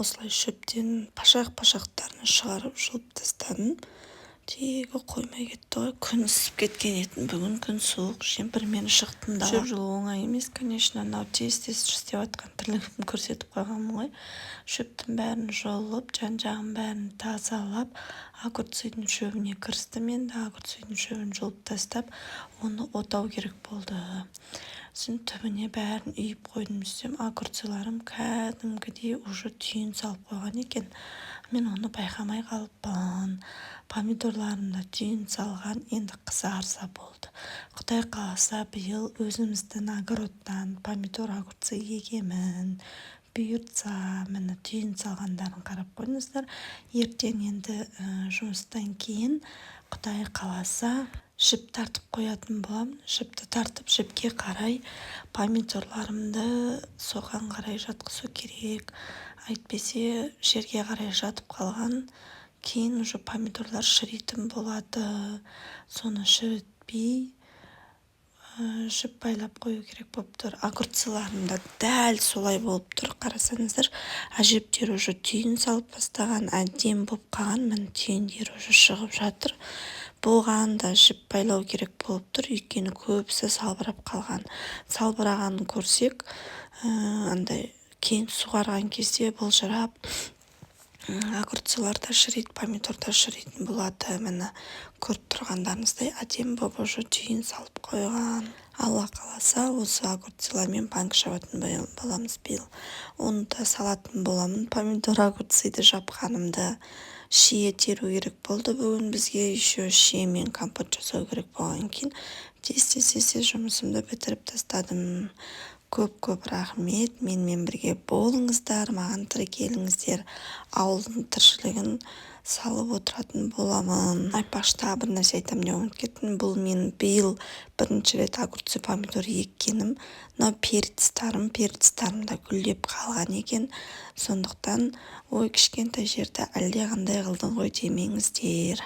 осылай шөптен пашақ-пашақтарын шығарып жұлып тастадым. Тегі қоймай кетті ғой. Күн ысып кеткен етін. Бүгін күн суық, жемпір мені шықтым дала. Шөп жұлу оңай емес, конечно, анау тез-тез істеп жатқан тірлігімді көрсетіп қойғанмын ғой. Шөптің бәрін жұлып, жан-жағын бәрін тазалап, огурцидың шөбіне кірістім. Енді огурцидың шөбін жұлып тастап, оны отау керек болды. Сосын түбіне бәрін үйіп қойдым десем, огурциларым кәдімгідей уже түйін салып қойған екен. Мен оны байқамай қалыппын. Помидорларым да түйін салған, енді қызарса болды. Құдай қаласа биыл өзіміздің огородтан помидор огурцы егемін. Бұйыртса, міне түйін салғандарын қарап қойыңыздар. Ертең енді жұмыстан кейін Құдай қаласа жіп тартып қоятын боламын. Жіпті тартып, жіпке қарай помидорларымды соған қарай жатқызу керек. Әйтпесе жерге қарай жатып қалған, кейін уже помидорлар шіритін болады. Соны шірітпей жіп байлап қою керек болып тұр. Огурцыларымда дәл солай болып тұр. Қарасаңыздар, әжептер уже түйін салып бастаған, әдем болып қалған. Міне түйіндер уже шығып жатыр. Бұған да жіп байлау керек болып тұр, өйткені көбісі салбырап қалған. Салбырағанын көрсек, андай кейін суғарған кезде былжырап, огурцылар да шірейді, помидор да шірейтін болады. Міне көріп тұрғандарыңыздай әдем болып уже түйін салып қойған. Алла қаласа осы огурцилармен банк жабатын боламыз биыл. Оны да салатын боламын. Помидор огурциді жапқанымды шие теру керек болды. Бүгін бізге еще шиемен компот жасау керек болған кейін тез-тез жұмысымды бітіріп тастадым. Көп рахмет. Менімен бірге болыңыздар, маған тірі келіңіздер. Ауылдың тіршілігін салып отыратын боламын. Айтпақшы, бір нәрсе айтамын деп ұмытып кеттім. Бұл мен биыл бірінші рет огурцы помидор еккенім. Мынау перецтарым да гүлдеп қалған екен. Сондықтан ой, кішкентай жерді әлдеқандай қылдың ғой демеңіздер.